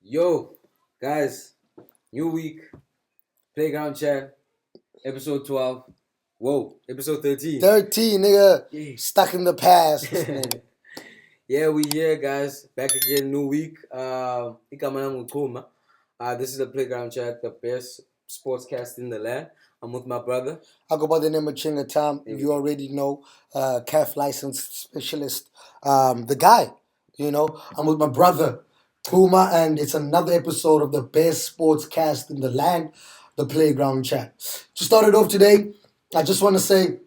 Yo, guys, new week, playground chat, episode 12. Whoa, episode 13. 13, nigga. Yeah. Stuck in the past. nigga. Yeah, we here, guys. Back again, new week. Igama langu Chuma. This is the playground chat, the best sportscast in the land. I'm with my brother. I go by the name of Chinga Tom. There we You go. already know, calf license specialist. The guy, I'm with my brother, Puma, and it's another episode of the best sportscast in the land, the playground chat. To start it off today, I just want to say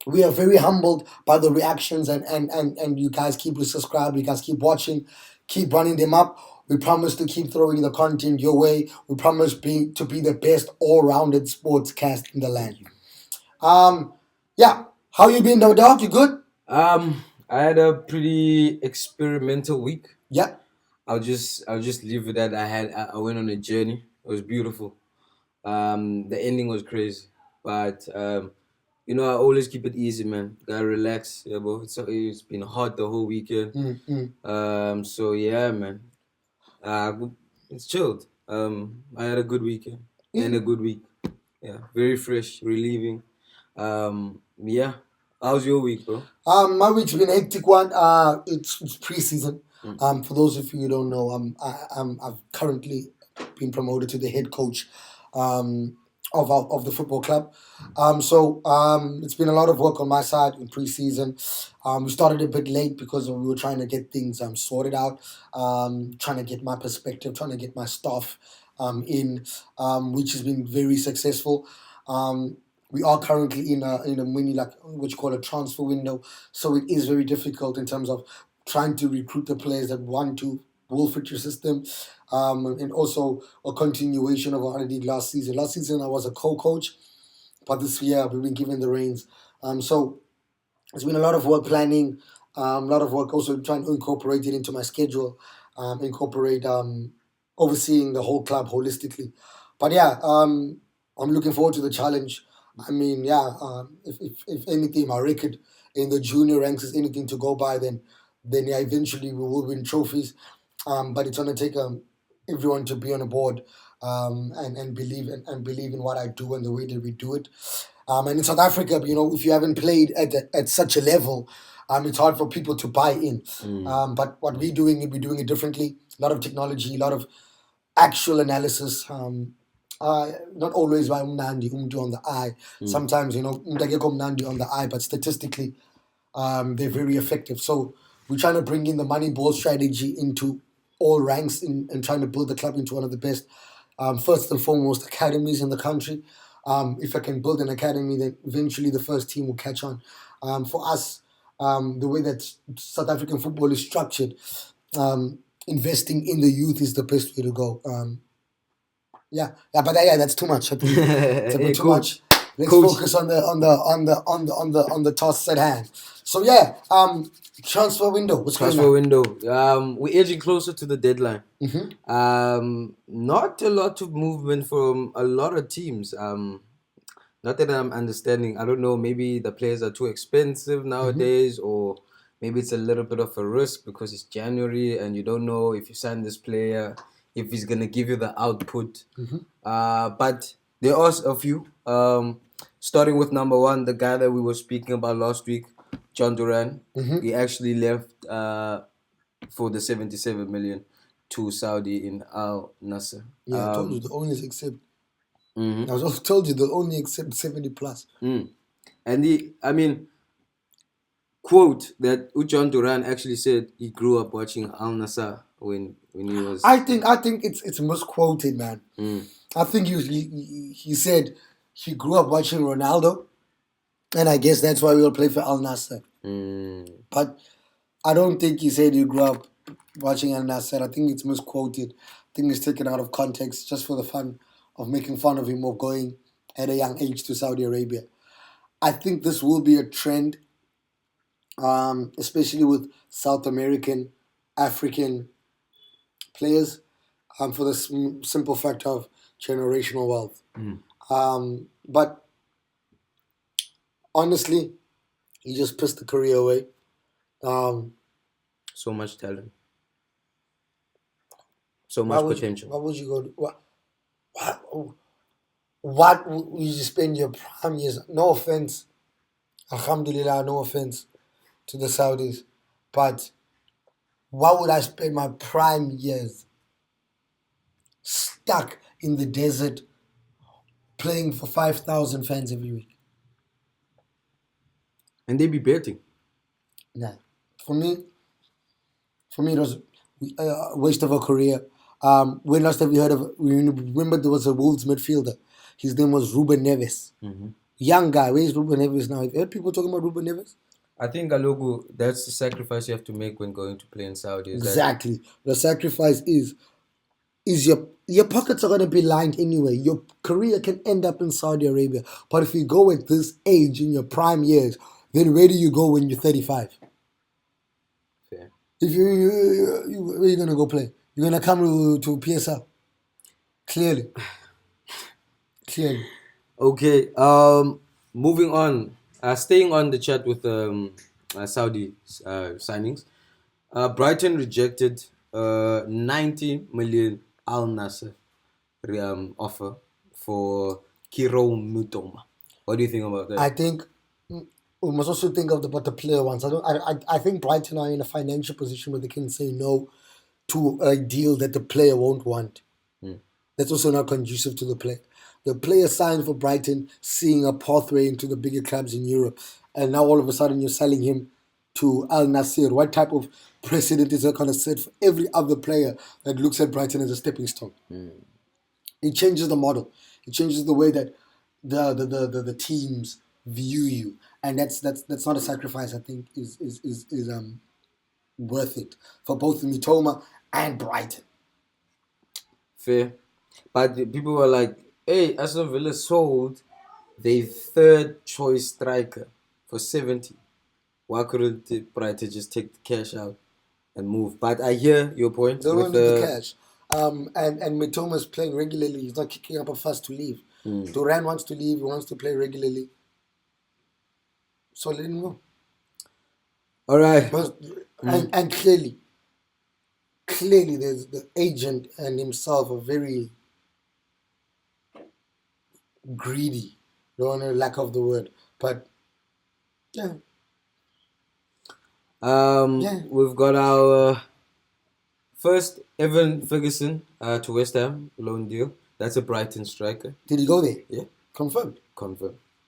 we are very humbled by the reactions and you guys keep subscribing, you guys keep watching, keep running them up. We promise to keep throwing the content your way. We promise to be the best all-rounded sportscast in the land. Yeah. How you been, no dog? You good? I had a pretty experimental week. Yeah. I'll just leave with that. I went on a journey. It was beautiful. The ending was crazy, but I always keep it easy, man. Gotta relax, yeah, bro. It's been hot the whole weekend. So yeah, man. It's chilled. I had a good weekend and a good week. Yeah, very fresh, relieving. Yeah. How's your week, bro? My week's been a hectic one. It's preseason. For those of you who don't know, I've currently been promoted to the head coach of the football club. So it's been a lot of work on my side in preseason. We started a bit late because we were trying to get things sorted out, trying to get my perspective, trying to get my staff in, which has been very successful. We are currently in a mini, like what you call a transfer window, so it is very difficult in terms of trying to recruit the players that want to will fit your system, and also a continuation of what I did last season. Last season I was a co-coach, but this year we've been given the reins. So it's been a lot of work planning, a lot of work also trying to incorporate it into my schedule, incorporate overseeing the whole club holistically. But yeah, I'm looking forward to the challenge. I mean, yeah, if anything, my record in the junior ranks is anything to go by, then yeah, eventually we will win trophies. But it's gonna take everyone to be on a board, and believe in what I do and the way that we do it. And in South Africa, if you haven't played at such a level, it's hard for people to buy in. But what we're doing it differently. A lot of technology, a lot of actual analysis. Not always by umnandi umdu on the eye. Sometimes umntu akekho mnandi on the eye, but statistically, they're very effective. So we're trying to bring in the money ball strategy into all ranks and trying to build the club into one of the best, first and foremost, academies in the country. If I can build an academy, then eventually the first team will catch on. For us, the way that South African football is structured, investing in the youth is the best way to go. But that's too much. I think it's a bit Hey, too coach. much. Let's Coach. focus on the tasks at hand. So yeah, transfer window. What's Transfer going on? window. We're edging closer to the deadline. Not a lot of movement from a lot of teams. Not that I'm understanding. I don't know. Maybe the players are too expensive nowadays, or maybe it's a little bit of a risk because it's January and you don't know if you sign this player if he's gonna give you the output. But there are a few. Starting with number one, the guy that we were speaking about last week, John Duran. He actually left for the 77 million to Saudi in Al Nasser. Yeah, I told you the only accept. I was also told you the only accept 70 plus. And quote that John Duran actually said he grew up watching Al Nassr when he was. I think it's misquoted, man. I think he said he grew up watching Ronaldo, and I guess that's why we will play for Al Nassr. But I don't think he said he grew up watching Al Nassr. I think it's misquoted. I think it's taken out of context just for the fun of making fun of him of going at a young age to Saudi Arabia. I think this will be a trend, especially with South American, African players, for the simple fact of generational wealth. But honestly, he just pissed the career away. So much talent. So Why much would you? potential. Why would you go? What would you spend your prime years? No offense, Alhamdulillah. No offense to the Saudis, but why would I spend my prime years stuck in the desert playing for 5,000 fans every week? And they be betting. Nah, for me, it was a waste of a career. When last have you heard of? Remember there was a Wolves midfielder. His name was Ruben Neves. Young guy. Where's Ruben Neves now? Have you heard people talking about Ruben Neves? I think Alogu, that's the sacrifice you have to make when going to play in Saudi. Is that Exactly. The sacrifice is your pockets are going to be lined anyway. Your career can end up in Saudi Arabia. But if you go at this age in your prime years, then where do you go when you're 35? fair? If where are you going to go play? You're going to come to PSL. Clearly. Okay. Moving on. Staying on the chat with Saudi signings. Brighton rejected 90 million Al Nasser offer for Kiro Mutoma. What do you think about that? I think we must also think about the player ones. I think Brighton are in a financial position where they can say no to a deal that the player won't want. That's also not conducive to the player. The player signed for Brighton, seeing a pathway into the bigger clubs in Europe, and now all of a sudden you're selling him to Al Nasser. What type of precedent is that going to set for every other player that looks at Brighton as a stepping stone? It changes the model. It changes the way that the teams view you, and that's not a sacrifice. I think is worth it for both Mitoma and Brighton. Fair. But people were like, hey, Aston Villa sold their third choice striker for 70. Why couldn't Brighton just take the cash out and move? But I hear your point. They With don't need the cash. And Mitoma's playing regularly. He's not kicking up a fuss to leave. Duran wants to leave. He wants to play regularly. So let him go. All right. And clearly, there's the agent and himself are very greedy. Don't want to lack of the word, but yeah. We've got our first Evan Ferguson to West Ham loan deal. That's a Brighton striker. Did he go there? Yeah, Confirmed.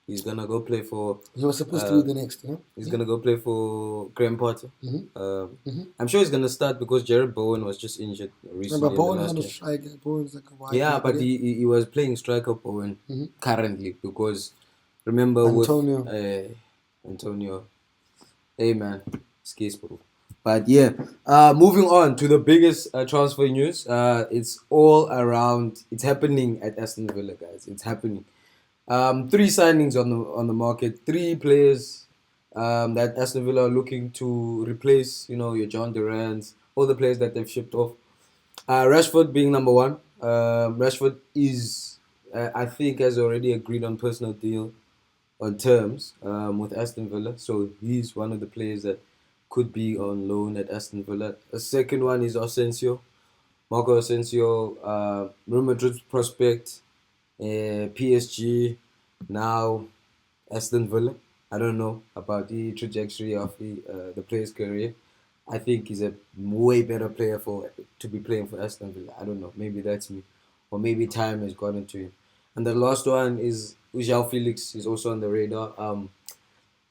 He's gonna go play for. He was supposed to be the next. Huh? He's gonna go play for Graham Potter. I'm sure he's gonna start because Jared Bowen was just injured recently. But Bowen's not a striker. Bowen's like a wide. Yeah, but he was playing striker Bowen currently because remember Antonio. with Antonio. Hey man, it's case bro. But yeah, moving on to the biggest transfer news. It's all around. It's happening at Aston Villa, guys. It's happening. 3 signings on the market. 3 players that Aston Villa are looking to replace. You know, your John Durants, all the players that they've shipped off. Rashford being number 1. Rashford is, I think, has already agreed on personal deal on terms with Aston Villa. So he's one of the players that could be on loan at Aston Villa. The second one is Asensio. Marco Asensio, Real Madrid prospect, PSG, now Aston Villa. I don't know about the trajectory of the player's career. I think he's a way better player to be playing for Aston Villa. I don't know. Maybe that's me. Or maybe time has gotten to him. And the last one is João Felix. Is also on the radar.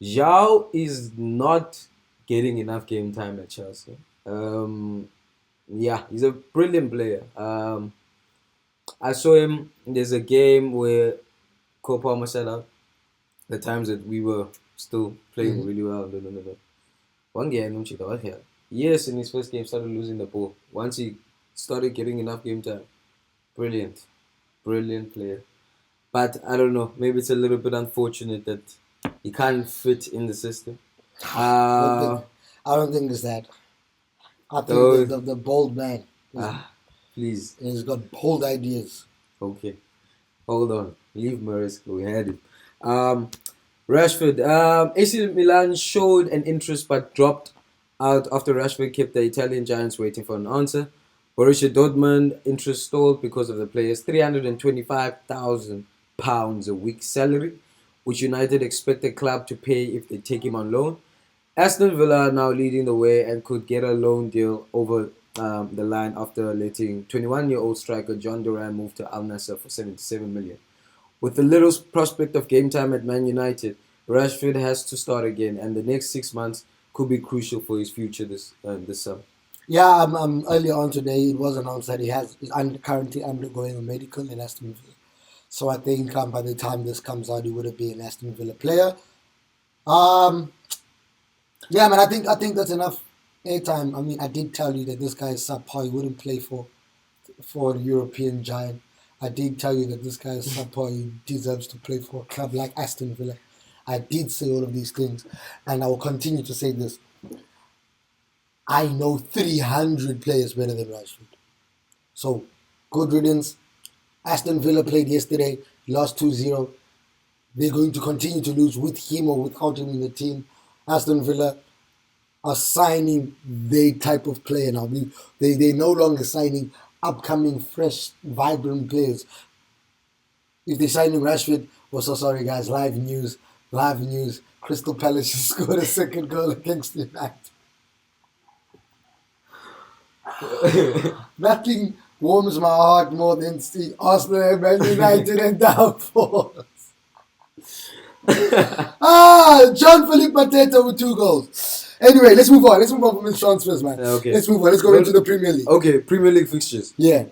João is not getting enough game time at Chelsea. Yeah, he's a brilliant player. I saw him. There's a game where Cole Palmer set out. The times that we were still playing really well. No. One game, yes, in his first game, started losing the ball. Once he started getting enough game time, brilliant player. But I don't know. Maybe it's a little bit unfortunate that he can't fit in the system. I don't think it's that. I think the bold man. Please. He's got bold ideas. Okay. Hold on. Leave Maresca. We had it. Rashford. AC Milan showed an interest but dropped out after Rashford kept the Italian Giants waiting for an answer. Borussia Dortmund interest stalled because of the player's £325,000 a week salary, which United expect the club to pay if they take him on loan. Aston Villa are now leading the way and could get a loan deal over the line after letting 21-year-old striker John Duran move to Al Nassr for 77 million. With the little prospect of game time at Man United, Rashford has to start again, and the next 6 months could be crucial for his future this summer. Yeah, earlier on today it was announced that is currently undergoing a medical in Aston Villa. So I think by the time this comes out, he would have been an Aston Villa player. Yeah, man, I think that's enough airtime. I mean, I did tell you that this guy is subpar. He wouldn't play for a European giant. I did tell you that this guy is subpar. He deserves to play for a club like Aston Villa. I did say all of these things, and I will continue to say this. I know 300 players better than Rashford. So, good riddance. Aston Villa played yesterday, lost 2-0. They're going to continue to lose with him or without him in the team. Aston Villa are signing their type of player now. They're no longer signing upcoming, fresh, vibrant players. If they're signing Rashford, we're so sorry, guys. Live news. Crystal Palace just scored a second goal against United. Nothing warms my heart more than see Arsenal and Man United and downfalls. John Philippe Mateta with 2 goals. Anyway, let's move on. Let's move on from his transfers, man. Okay. Let's move on. Let's go into the Premier League. Okay, Premier League fixtures. Yeah.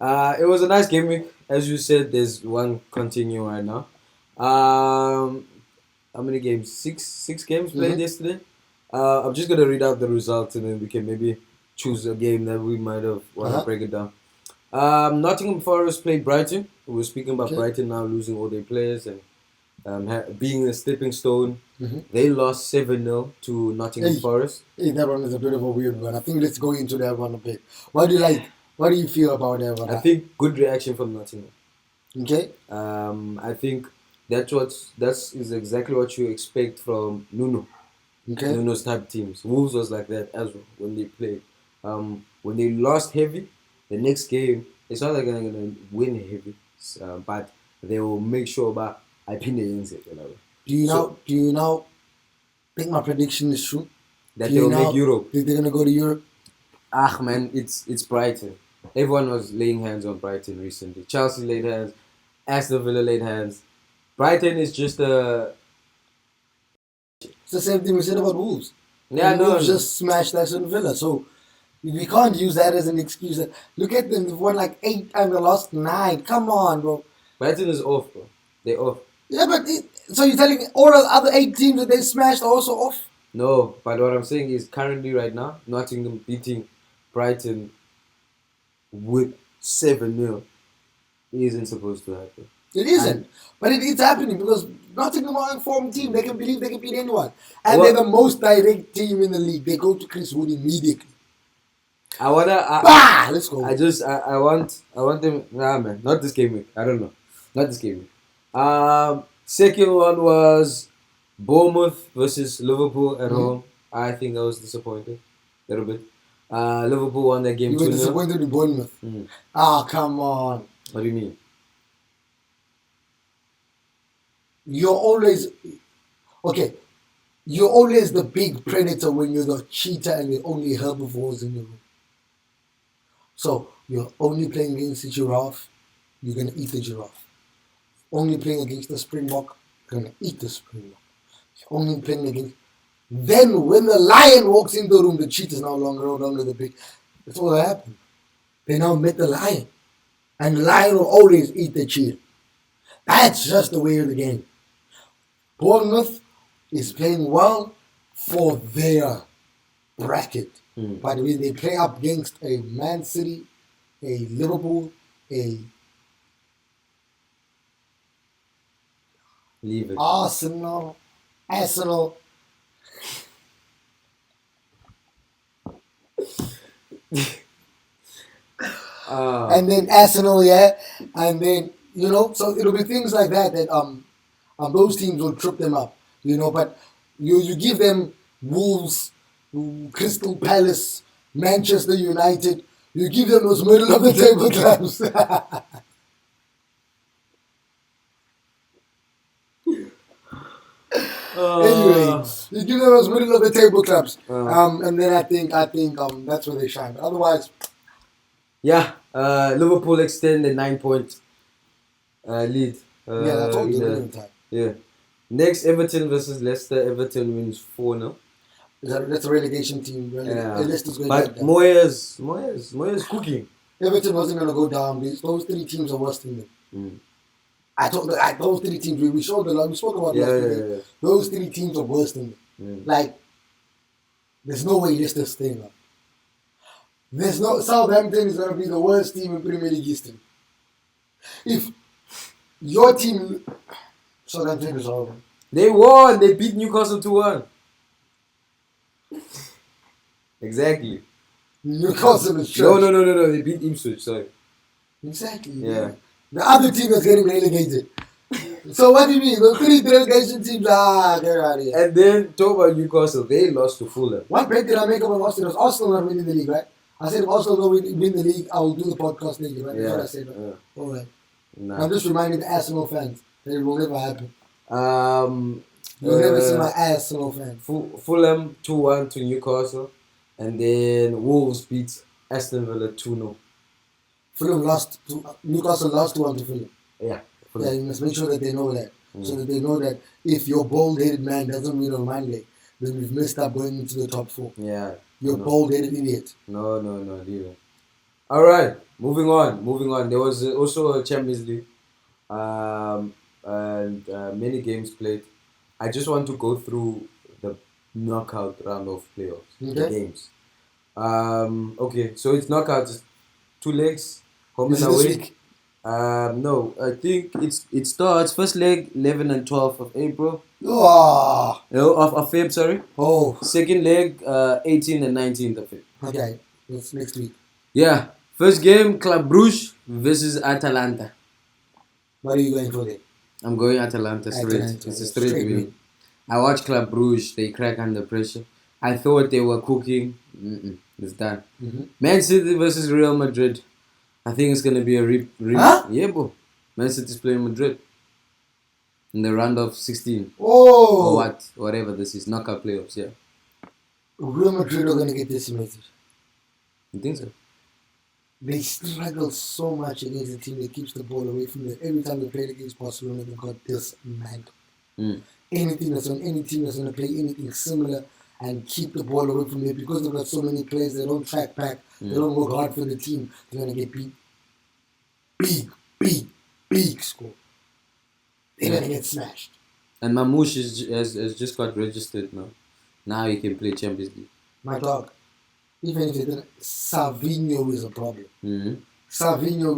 It was a nice game week. As you said, there's one continuing right now. How many games? Six games played yesterday. I'm just gonna read out the results and then we can maybe choose a game that we might have want to break it down. Nottingham Forest played Brighton. We're speaking about Brighton now losing all their players and being a stepping stone. They lost 7-0 to Nottingham Forest. Hey, that one is a bit of a weird one. I think let's go into that one a bit. What do you like? What do you feel about that one? I think good reaction from Nottingham. Okay. I think that's exactly what you expect from Nuno. Okay. Nuno's type teams. Wolves was like that as well when they played. When they lost heavy, the next game it's not like they're gonna win heavy, but they will make sure about I pin the it. Do you now think my prediction is true? That they will make Europe. Think they're gonna go to Europe? Man, it's Brighton. Everyone was laying hands on Brighton recently. Chelsea laid hands. Aston Villa laid hands. Brighton is just a... It's the same thing we said about Wolves. Yeah, Wolves just smashed Aston Villa. So we can't use that as an excuse. Look at them. They've won like 8 and they lost 9. Come on, bro. Brighton is off, bro. They're off. Yeah, but so you're telling me all the other 8 teams that they smashed are also off? No, but what I'm saying is currently right now, Nottingham beating Brighton with 7-0 isn't supposed to happen. It isn't. But it's happening because Nottingham are an informed team. They can believe they can beat anyone. And they're the most direct team in the league. They go to Chris Wood immediately. Let's go. I want them. Nah, man, not this game week. I don't know. Not this game week. Second one was Bournemouth versus Liverpool at home. I think that was disappointing. A little bit. Liverpool won that game 2-0. You were disappointed in Bournemouth? Come on. What do you mean? You're always... Okay. You're always the big predator when you're the cheetah and the only herbivores in the room. So, you're only playing against the giraffe, you're going to eat the giraffe. Only playing against the springbok, you're going to eat the springbok. You're only playing against... Then, when the lion walks in the room, the cheetah's no longer the big... That's what happened. They now met the lion. And the lion will always eat the cheetah. That's just the way of the game. Bournemouth is playing well for their bracket. By the way, they play up against a Man City, a Liverpool, Arsenal. And then Arsenal, and then so it'll be things like that those teams will trip them up, but you give them Wolves, Crystal Palace, Manchester United. You give them those middle of the table clubs. Anyway, you give them those middle of the table clubs, and then I think that's where they shine. But otherwise, yeah, Liverpool extend the 9-point lead. yeah, that's all good time. Yeah. Next, Everton versus Leicester. Everton wins 4-0. That's a relegation team. Yeah. Leicester's going But down. Moyes cooking. Everton wasn't going to go down. Those three teams are worse than them. Those three teams, we spoke about Leicester. Yeah. Those three teams are worse than them. Like, there's no way Leicester's staying up. Southampton is going to be the worst team in Premier League history. If your team, Southampton is horrible. They won. They beat Newcastle 2-1. Exactly. Newcastle is trash. No. They beat Ipswich. Sorry. Exactly. Yeah. The other team is getting relegated. So what do you mean? The three relegation teams, get out of here. And then talk about Newcastle. They lost to Fulham. What bet did I make up on Arsenal? Arsenal not winning the league, right? I said if Arsenal don't win the league, I will do the podcast later, right? That's what I said. Right? Yeah. All right. Nah. I'm just reminding the Arsenal fans that it will never happen. You'll never see my Arsenal fans. Fulham 2-1 to Newcastle. And then Wolves beat Aston Villa 2-0. Newcastle lost 2-1 to Fulham. Yeah. Yeah, you must make sure that they know that. So that they know that if your bald-headed man doesn't win on Monday, then we've messed up going into the top 4. Yeah. You're bald-headed idiot. No, leave it. All right, moving on. There was also a Champions League, and many games played. I just want to go through the knockout round of playoffs, the games. Okay, so it's knockouts, 2 legs, home and away. This week? No, I think it starts first leg 11 and 12 of April. Oh. No, of Feb, sorry. Oh. Second leg 18 and 19th of Feb. Okay, that's next week. Yeah, first game Club Brugge versus Atalanta. What are you going for there? I'm going Atalanta straight. It's a straight win. I watched Club Brugge. They crack under pressure. I thought they were cooking. It's done. Man City versus Real Madrid. I think it's gonna be a Huh? Yeah, bro. Man City's playing Madrid in the round of 16. Oh. Or whatever this is, knockout playoffs. Yeah. Real Madrid are gonna get decimated. You think so? They struggle so much against a team that keeps the ball away from them. Every time they played against Barcelona, they got dismantled. Anything that's on any team that's going to play anything similar and keep the ball away from them, because they've got so many players, they don't track back, they don't work hard for the team, they're going to get beat. Big score. They're going to get smashed. And Mamouche has just got registered now. Now he can play Champions League. My dog. Even if it Savinho is a problem. Savinho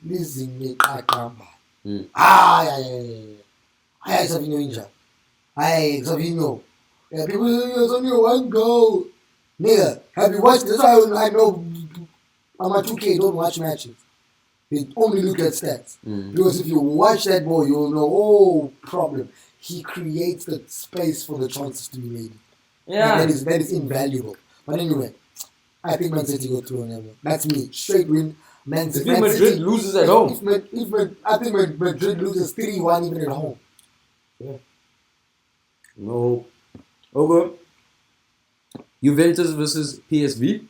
losing Akamba. Savinho injured. Savinho. Yeah, people say it's only 1 goal. Nigga, have you watched this? I know I'm a 2K, don't watch matches. They only look at stats. Because if you watch that ball, you'll know, problem. He creates the space for the chances to be made. Yeah. And that is invaluable. But anyway, I think Man City go through on that one. That's me. Straight win. Man City. If Madrid loses at home. I think Madrid loses 3-1 even at home. Yeah. No. Okay. Juventus versus PSV.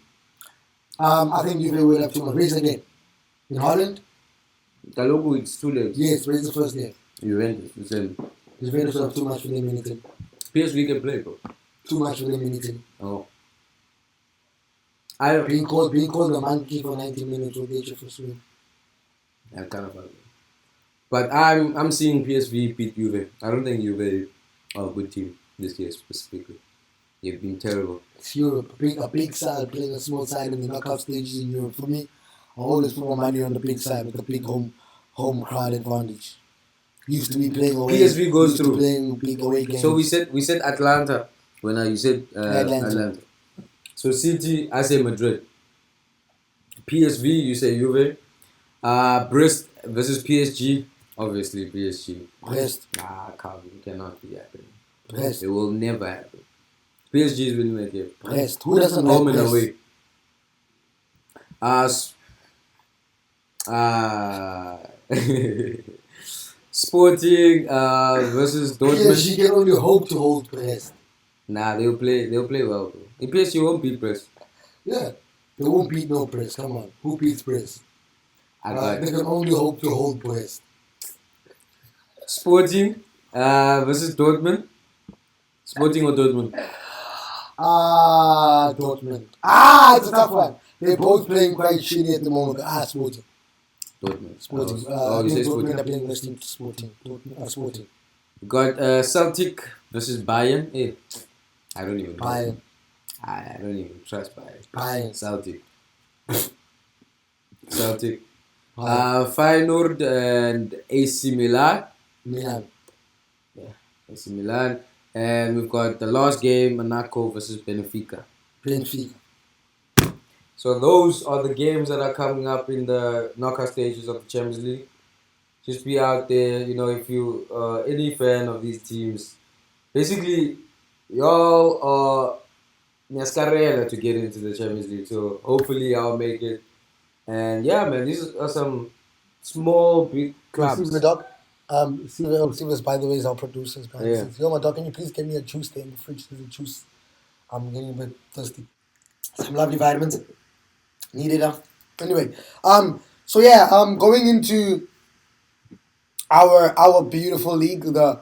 I think Juve will have too much. Raise again. In Holland? Kalogu, it's 2 legs. Yes, raise the first game. Juventus, the same. Juventus will have too much for them in Italy. PSV can play, bro. Too much for them in Italy. Oh. Being called the monkey for 90 minutes will get you for swim. Yeah, kind of. But I'm seeing PSV beat Juve. I don't think Juve are a good team this year specifically. They've been terrible. It's Europe. A big side playing a small side in the knockout stages in Europe. For me, I always put my money on the big side with the big home crowd advantage. Used to be playing away. PSV goes through. Playing big away games. So we said Atlanta when you said Atlanta. So City, I say Madrid. PSV, you say Juve. Brest versus PSG. Obviously PSG. Brest. Nah, it cannot be happening. Brest. It will never happen. PSG is winning that game. Brest. Who doesn't Home like and Brest? away. S- uh, Sporting versus Dortmund. PSG can only hope to hold Brest. Nah, they'll play well, bro. In PSG won't beat Brest. Yeah. They won't beat no Brest. Come on. Who beats Brest? I got They can only hope to hold Brest. Sporting versus Dortmund. Sporting or Dortmund? Dortmund. It's a tough one. They're both playing quite shitty at the moment. Sporting. Dortmund. Sporting. You say Sporting. Dortmund are playing West Team to Sporting. Sporting. We got Celtic versus Bayern. Hey, I don't even know. Bayern. I don't even trust Bayern. Bayern. Celtic. Celtic. Bayern. Feyenoord and AC Milan. Milan. Yeah, AC Milan. And we've got the last game, Monaco versus Benfica. Benfica. So those are the games that are coming up in the knockout stages of the Champions League. Just be out there, you know, if you any fan of these teams. Basically, y'all are Nyascarela to get into the Champions League. So hopefully I'll make it. And yeah, man, these are some small, big clubs. See the dog? Silvers, by the way, is our producers. Yeah. Yo, my dog, can you please get me a juice there in the fridge? There's a juice. I'm getting a bit thirsty. Some lovely vitamins. Need it. Anyway, so yeah, going into our beautiful league, the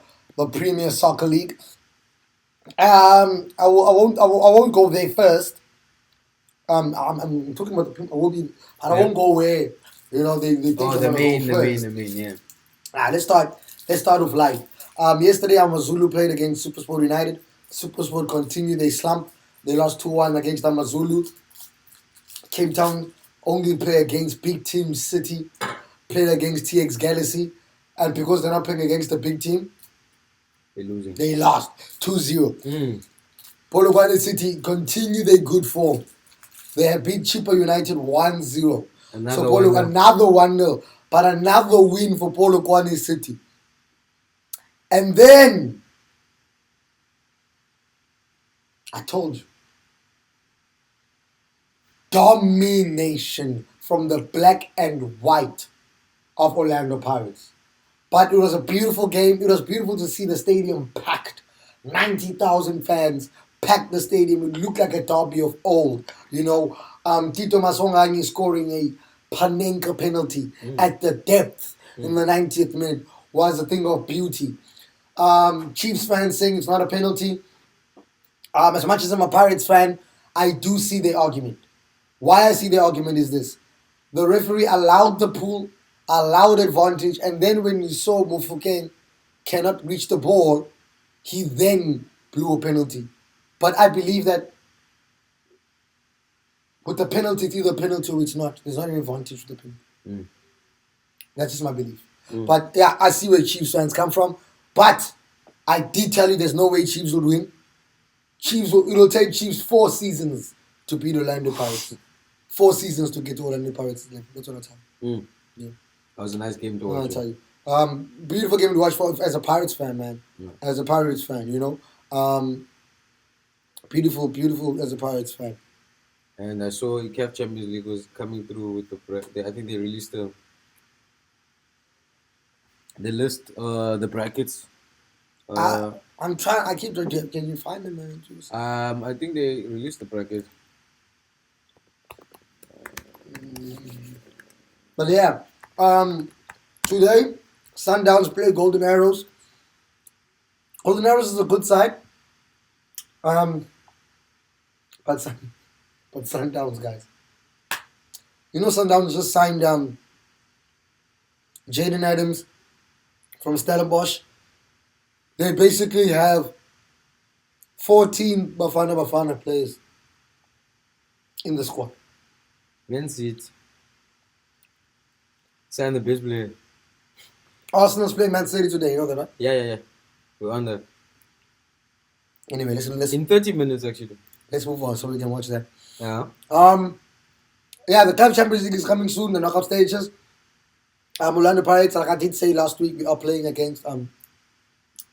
Premier Soccer League. I won't go there first. I'm talking about the Premier. I won't go where they think the main, yeah. Let's start with live. Yesterday, Amazulu played against SuperSport United. SuperSport continued their slump. They lost 2-1 against Amazulu. Cape Town only play against big team City, played against TX Galaxy, and because they're not playing against a big team, they're losing. They lost 2-0. Polokwane City continue their good form. They have beat Chippa United 1-0. Another 1-0. But another win for Polokwane City. And then, I told you, domination from the black and white of Orlando Pirates. But it was a beautiful game. It was beautiful to see the stadium packed. 90,000 fans packed the stadium. It looked like a derby of old. Tito Masongani scoring a Panenka penalty at the depth in the 90th minute was a thing of beauty. Chiefs fans saying it's not a penalty. As much as I'm a Pirates fan, I do see the argument. Why I see the argument is this. The referee allowed the pull, allowed advantage, and then when you saw Mufukeng cannot reach the ball, he then blew a penalty. But I believe that with the penalty, it's either penalty or it's not. There's not an advantage with the penalty. That's just my belief. But yeah, I see where Chiefs fans come from. But I did tell you there's no way Chiefs would win. It'll take Chiefs 4 seasons to beat Orlando Pirates. 4 seasons to get to Orlando Pirates. That's what I tell you. Yeah. That was a nice game to watch. I'll tell you. Beautiful game to watch as a Pirates fan, man. As a Pirates fan, beautiful as a Pirates fan. And I saw CAF Champions League was coming through with I think they released the list, the brackets. I'm trying. I keep. Can you find them, man? I think they released the bracket. But yeah, today Sundowns play Golden Arrows. Golden Arrows is a good side. But Sundowns, guys. Sundowns just signed Jaden Adams from Stellenbosch. They basically have 14 Bafana players in the squad. Men's seat. Sign the best player. Arsenal's playing Man City today, you know that, right? Yeah. We're on that. Anyway, listen. In 30 minutes, actually. Let's move on so we can watch that. Yeah. Yeah, the Club Champions League is coming soon, the knockout stages. Orlando Pirates, like I did say last week, we are playing against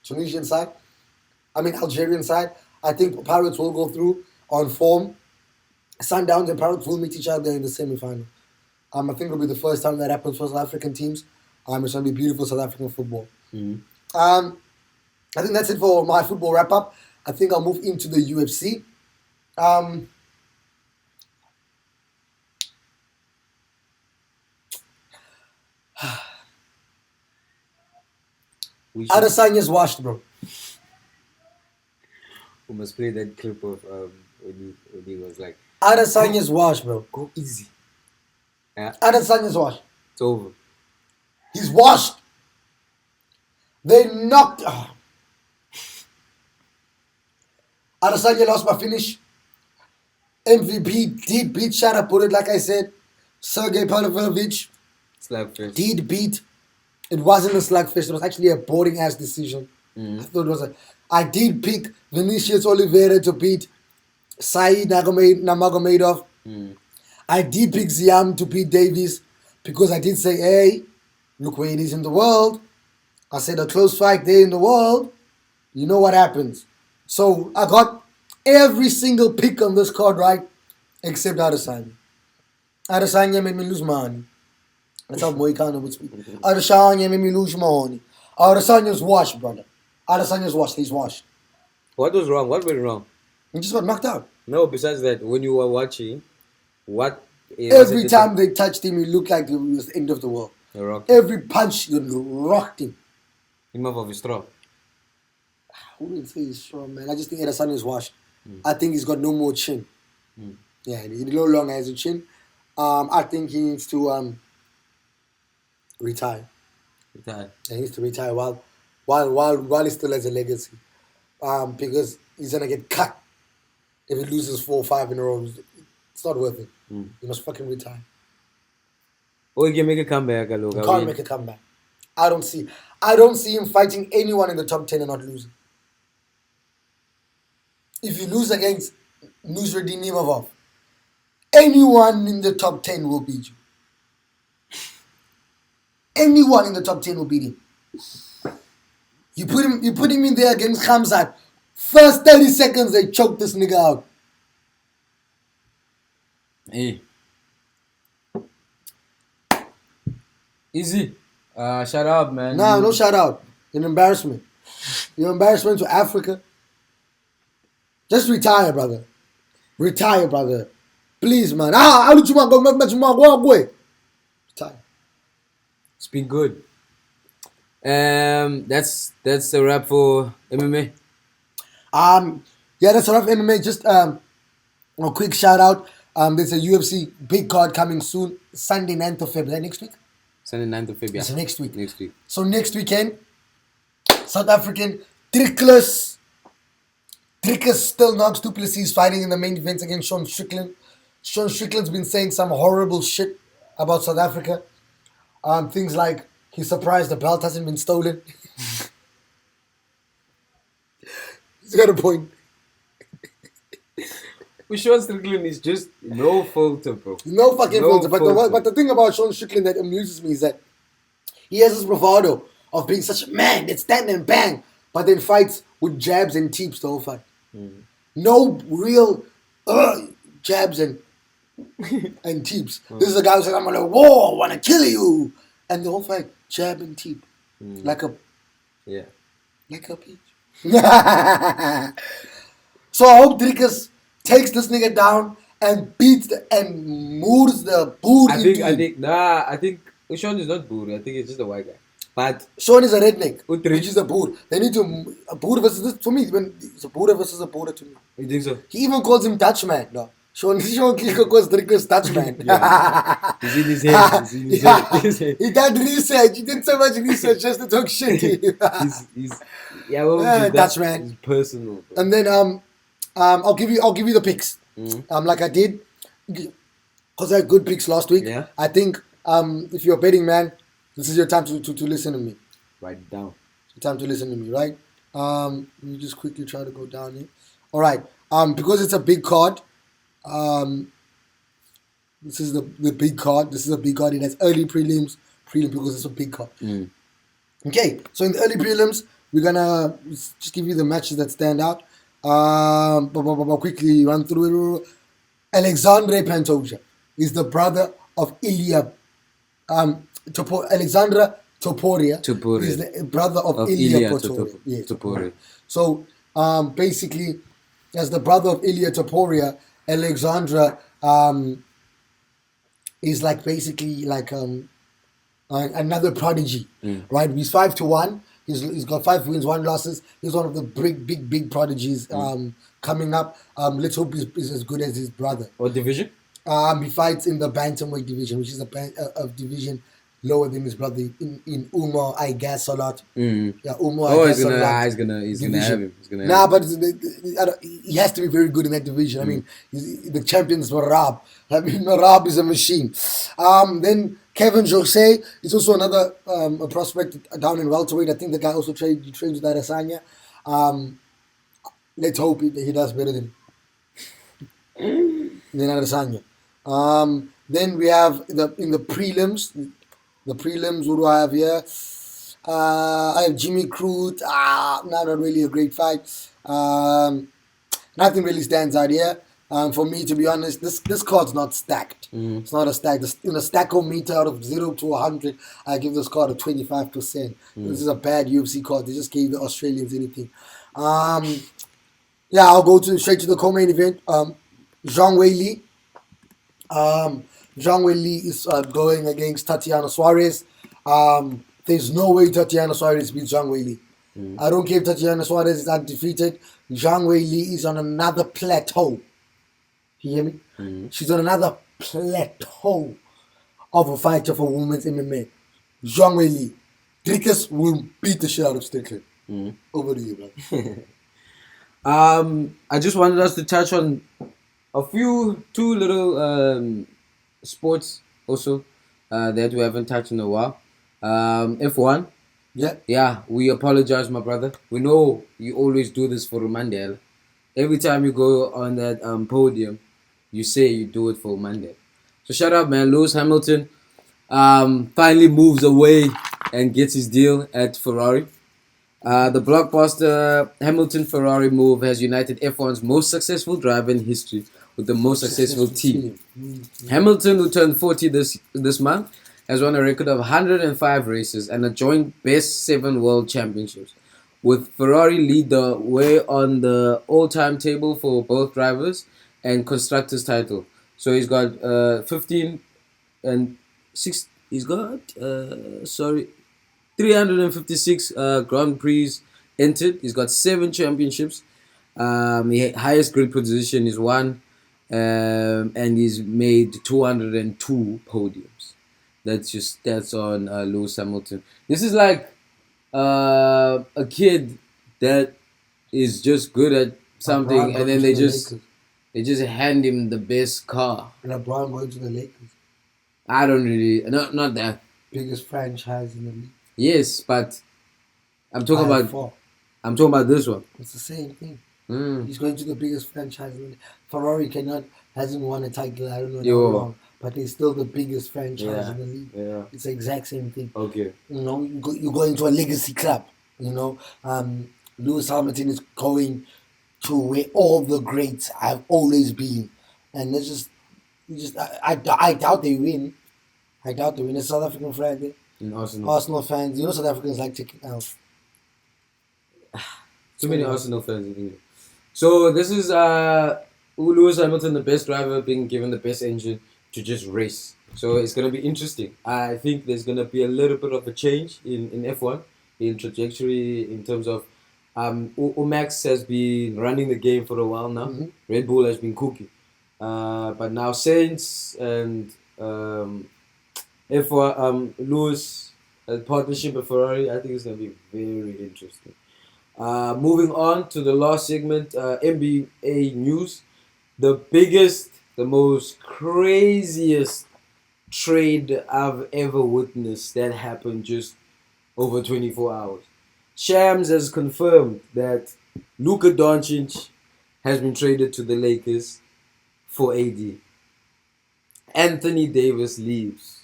Algerian side. I think Pirates will go through on form. Sundowns and Pirates will meet each other in the semi-final. I think it'll be the first time that happens for South African teams. It's going to be beautiful South African football. I think that's it for my football wrap-up. I think I'll move into the UFC. Adesanya's washed, bro. We must play that clip of when he was like, Adesanya's washed, bro. go easy. Yeah. Adesanya's washed. It's over. He's washed. They knocked. Adesanya lost by finish. MVP did beat Shara, put it like I said. Sergey Pavlovich Slugfest. did beat. It wasn't a slugfest. It was actually a boring ass decision. I thought it was I did pick Vinicius Oliveira to beat Saeed Nurmagomedov. I did pick Ziam to beat Davies because I did say, hey, look where it is in the world. I said a close fight there in the world. You know what happens. So I got every single pick on this card right except Adesanya. Adesanya made me lose money. That's how Moicano would speak. Adesanya made me lose money. Adesanya's washed, brother. Adesanya's washed. He's washed. What was wrong? What went wrong? He just got knocked out. No, besides that, when you were watching, what... Every time they touched him, he looked like it was the end of the world. Every punch, they rocked him. Him off of his straw. I wouldn't say he's strong, man. I just think Adesanya is washed. I think he's got no more chin. Yeah, he no longer has a chin. I think he needs to retire. Retire. He needs to retire while he still has a legacy. Because he's gonna get cut if he loses 4 or 5 in a row. It's not worth it. He must fucking retire. Or he can make a comeback. He can't make a comeback. I don't see him fighting anyone in the top 10 and not losing. If you lose against Nusreddin Nimavov, anyone in the top 10 will beat you. Anyone in the top 10 will beat him. You put him in there against Khamzat. First 30 seconds, they choke this nigga out. Hey. Easy. Shout out, man. Nah, no shout out. You're an embarrassment. You're an embarrassment to Africa. Just retire, brother. Retire, brother. Please, man. Retire. It's been good. That's a wrap for MMA. Yeah, that's a wrap for MMA. Just a quick shout out. There's a UFC big card coming soon. Sunday 9th of February. Next week? Sunday 9th of February. It's next week. Next week. So next weekend, South African Tricklers still knocks Du Plessis fighting in the main event against Sean Strickland. Sean Strickland's been saying some horrible shit about South Africa. Things like he's surprised the belt hasn't been stolen. He's got a point. With Sean Strickland is just no filter, bro. No fucking filter. But the thing about Sean Strickland that amuses me is that he has this bravado of being such a man that stand and bang, but then fights with jabs and teeps the whole fight. No real jabs and teeps. This is a guy who says, I'm gonna war, I wanna kill you. And the whole fight, jab and teep. Like a peach. So I hope Drikas takes this nigga down and beats and moors the boor into him. I think Sean is not boor. I think it's just a white guy. But Sean is a redneck, which is a boor. They need to a boor versus this for me. When it's a boor versus a boor to me. You think so? He even calls him Dutchman. No, Sean calls Drikas Dutchman. He's in his head. He's in his head. He did research. He did so much research just to talk shit. Dutchman. It's personal. Bro. And then I'll give you the picks. Like I did, because I had good picks last week. Yeah. I think if you're a betting man, this is your time to listen to me. Write it down. It's your time to listen to me, right? Let me just quickly try to go down here. All right. Because it's a big card. This is the big card. This is a big card. It has early prelim because it's a big card. Okay. So in the early prelims, we're gonna just give you the matches that stand out. Quickly run through it. Alexandre Pantoja is the brother of Ilya. Alexandra Topuria is the brother of Ilya Topuria. Topuria. So basically, as the brother of Ilya Topuria, Alexandra is like basically like another prodigy, right? He's 5-1. He's got 5 wins, 1 losses. He's one of the big prodigies coming up. Let's hope he's as good as his brother. What division? He fights in the bantamweight division, which is a division lower than his brother in Umo, I guess a lot. Yeah, Umo. Oh, he's gonna have him. He's gonna have him. But he has to be very good in that division. I mean, the champions Marab. I mean, Marab is a machine. Then Kevin Jose is also another a prospect down in welterweight. I think the guy also trains with Adesanya. Let's hope he does better than Adesanya. Then we have in the prelims. The prelims, who do I have here? I have Jimmy Crute. Not really a great fight. Nothing really stands out here. For me, to be honest, this card's not stacked. It's not a stack. In a stackometer out of 0 to 100, I give this card a 25%. This is a bad UFC card. They just gave the Australians anything. Yeah, I'll go straight to the co-main event. Zhang Weili. Zhang Weili is going against Tatiana Suarez. There's no way Tatiana Suarez beats Zhang Weili. I don't care if Tatiana Suarez is undefeated. Zhang Weili is on another plateau. You hear me? She's on another plateau of a fighter for women's MMA. Zhang Weili. Drickus will beat the shit out of Strickland. Over to you, man. I just wanted us to touch on two little sports also that we haven't touched in a while. F1. Yeah, we apologize, my brother. We know you always do this for Mandela. Every time you go on that podium, you say you do it for Mandela. So shout out, man. Lewis Hamilton finally moves away and gets his deal at Ferrari. The blockbuster Hamilton-Ferrari move has united F1's most successful driver in history with the most successful team. Hamilton, who turned 40 this month, has won a record of 105 races and a joint best 7 world championships, with Ferrari lead the way on the all-time table for both drivers and constructors title. So he's got 15 and 6. He's got 356 Grand Prix entered. He's got 7 championships. The highest grid position is 1. And he's made 202 podiums. That's on Lewis Hamilton. This is like a kid that is just good at something, and then they just hand him the best car. LeBron going to the Lakers. I don't really not that biggest franchise in the league. Yes, but I'm talking about this one. It's the same thing. He's going to the biggest franchise in the league. Ferrari hasn't won a title. I don't know how long, but they're still the biggest franchise in the league. Yeah. It's the exact same thing. Okay. You know, you go into a legacy club. You know, Lewis Hamilton is going to where all the greats have always been, and it's I doubt they win. I doubt they win. It's South African Friday. Arsenal fans. You know, South Africans like taking out. Too many Arsenal fans in England. So this is Lewis Hamilton, the best driver, being given the best engine to just race. So it's going to be interesting. I think there's going to be a little bit of a change in F1, in trajectory, in terms of Max has been running the game for a while now. Red Bull has been cooking. But now Saints and F1, Lewis, partnership with Ferrari, I think it's going to be very interesting. Moving on to the last segment, NBA news. The biggest, the most craziest trade I've ever witnessed that happened just over 24 hours. Shams has confirmed that Luka Doncic has been traded to the Lakers for AD. Anthony Davis leaves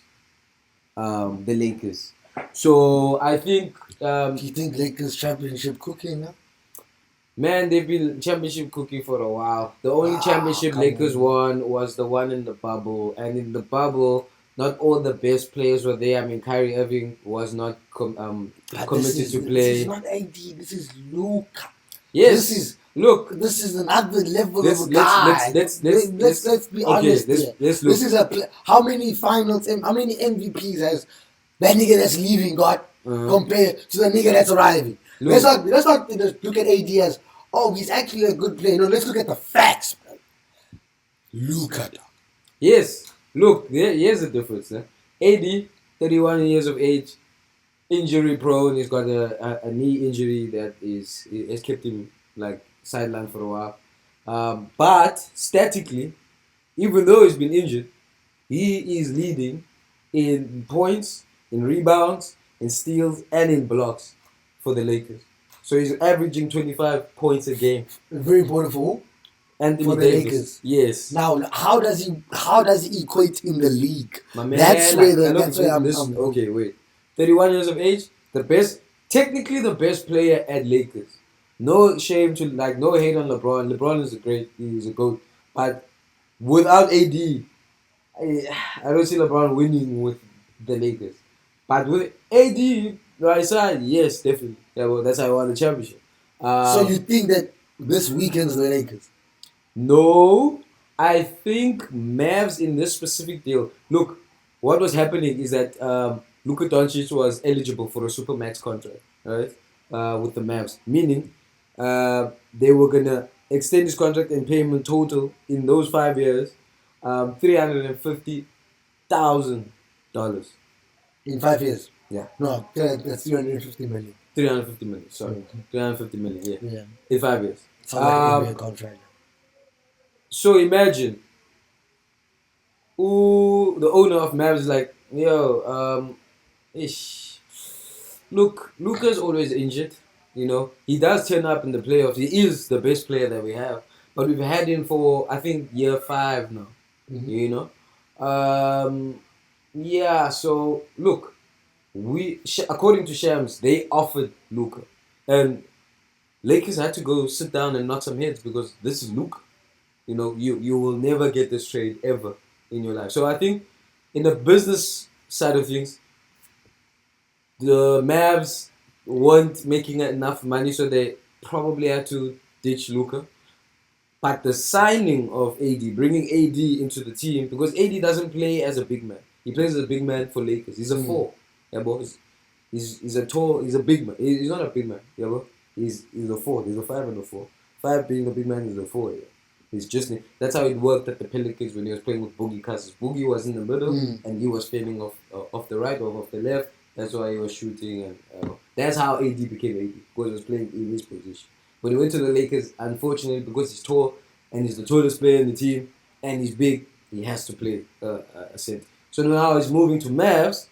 the Lakers. So I think... do you think Lakers championship cooking now? Man, they've been championship cooking for a while. The only championship Come Lakers on. won was the one in the bubble, and in the bubble, not all the best players were there. I mean, Kyrie Irving was not But committed to this is play. not AD. This is Luka. Yes, This is look, this is another level of let's a let's let's guy. let's let's let's Let's be okay, honest here. let's look. This is how many finals and how many MVPs has that nigga that's leaving got compared to the nigga that's arriving? Look. Let's not just look at AD as he's actually a good player. No, let's look at the facts, bro. Luka. Yes, look, here's the difference. AD, 31 years of age, injury prone. He's got a knee injury that has kept him like sidelined for a while. But statically, even though he's been injured, he is leading in points, in rebounds, in steals, and in blocks for the Lakers. So he's averaging 25 points a game. Very important for who? Anthony For the Davis. Lakers. Yes. Now, how does he equate in the league? My man, That's where I'm. Okay, wait. 31 years of age, technically the best player at Lakers. No shame to no hate on LeBron. LeBron is he's a GOAT. But without AD, I don't see LeBron winning with the Lakers. But with AD right side, yes, definitely. Yeah, well, that's how I won the championship. So you think that this weekend's the Lakers? No, I think Mavs in this specific deal. Look, what was happening is that Luka Doncic was eligible for a supermax contract, right? With the Mavs, meaning they were gonna extend his contract and pay him in total in those 5 years, $350,000. In 5 years? Yeah, No, that's 350 million. 350 million. Sorry, 350 million. Yeah, Yeah. in 5 years. Sounds like an NBA contract. So imagine, the owner of Mavs is like, yo, ish. Look, Luka's always injured. You know, he does turn up in the playoffs. He is the best player that we have, but we've had him for I think year 5 now. Mm-hmm. You know, yeah. So look, according to Shams, they offered Luka, and Lakers had to go sit down and knock some heads because this is Luka. You know, you will never get this trade ever in your life. So I think in the business side of things, the Mavs weren't making enough money, so they probably had to ditch Luka. But the signing of AD, bringing AD into the team, because AD doesn't play as a big man. He plays as a big man for Lakers. He's a 4. Yeah, boys. He's a tall. He's a big man. He's not a big man. Yeah, bro. He's a 4. He's a 5 and a 4. 5 being a big man is a 4. Yeah. He's just that's how it worked at the Pelicans when he was playing with Boogie Cousins. Boogie was in the middle and he was failing off the right or off the left. That's why he was shooting and that's how AD became AD because he was playing in his position. When he went to the Lakers, unfortunately, because he's tall and he's the tallest player in the team and he's big, he has to play a center. So now he's moving to Mavs.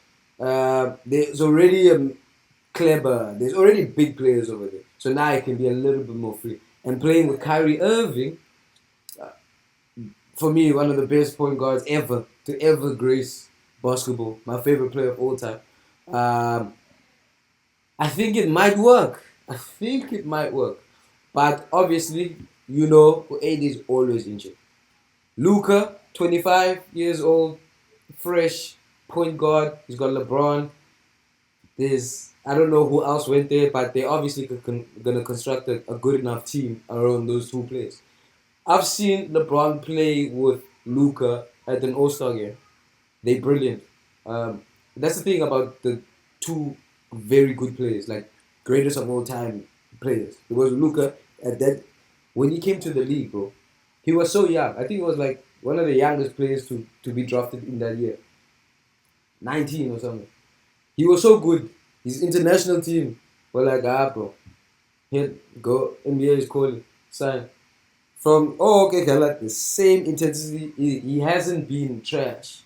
There's already there's already big players over there. So now he can be a little bit more free. And playing with Kyrie Irving, for me, one of the best point guards ever to ever grace basketball. My favorite player of all time. I think it might work. But obviously, AD is always injured. Luka, 25 years old, fresh point guard. He's got LeBron. I don't know who else went there, but they obviously gonna construct a good enough team around those two players. I've seen LeBron play with Luka at an All-Star game. They're brilliant. That's the thing about the two very good players, like greatest of all time players. Because Luka, when he came to the league, bro, he was so young. I think he was like one of the youngest players to be drafted in that year. 19 or something. He was so good. His international team were like, bro, here, go, NBA is calling, sign. Okay, like the same intensity. He hasn't been trash.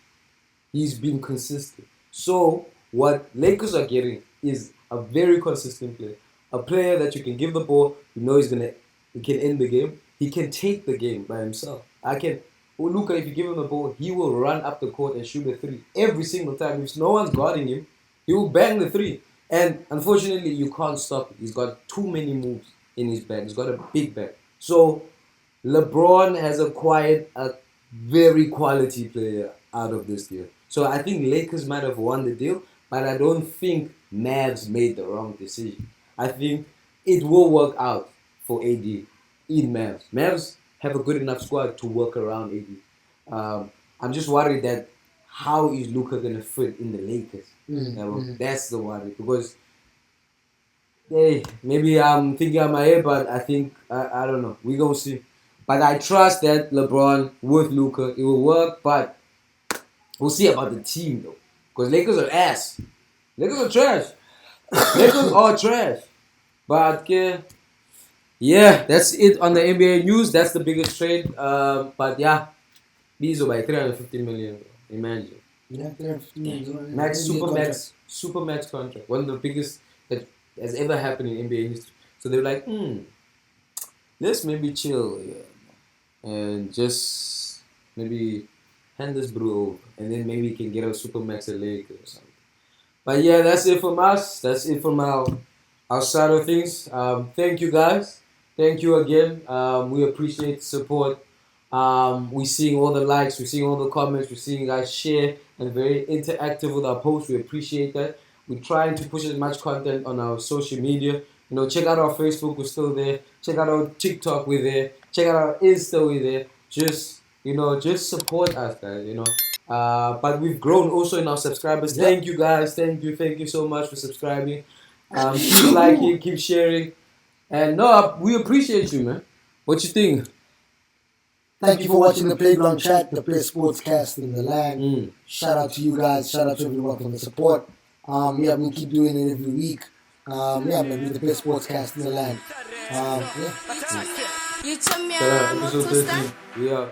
He's been consistent. So what Lakers are getting is a very consistent player. A player that you can give the ball, he can end the game. He can take the game by himself. Luka, if you give him the ball, he will run up the court and shoot a 3 every single time. If no one's guarding him, he will bang the 3. And unfortunately, you can't stop it. He's got too many moves. in his bag. He's got a big bag. So LeBron has acquired a very quality player out of this deal. So I think Lakers might have won the deal, but I don't think Mavs made the wrong decision. I think it will work out for AD in Mavs. Mavs have a good enough squad to work around AD. I'm just worried that how is Luka gonna fit in the Lakers? That's the worry, because hey, maybe I'm thinking on my head, but I think I don't know. We gonna see. But I trust that LeBron with Luka, it will work. But we'll see about the team though, because Lakers are ass. Lakers are trash. Lakers are trash. But yeah, that's it on the NBA news. That's the biggest trade. But yeah, Bezos by 350 million. Imagine. Yeah, 350 million. Super max contract. One of the biggest that has ever happened in NBA history. So they're like, let's maybe chill and just maybe hand this brew over, and then maybe we can get a super max at Lakers or something. But yeah, that's it from us. That's it from our side of things. Thank you guys. Thank you again. We appreciate the support. We're seeing all the likes, we're seeing all the comments, we're seeing you guys share and very interactive with our posts. We appreciate that. We're trying to push as much content on our social media. You know, check out our Facebook, we're still there. Check out our TikTok, we're there. Check out our Insta, we're there. Just support us, guys, but we've grown also in our subscribers. Yep. Thank you guys. Thank you so much for subscribing. Keep liking, keep sharing. And no, we appreciate you, man. What you think? Thank you for watching the Playground Chat, the best sportscast in the land. Shout out to you guys. Shout out to everyone for the support. We'll keep doing it every week. Man, we're the best sportscast in the land. Episode 13. We are.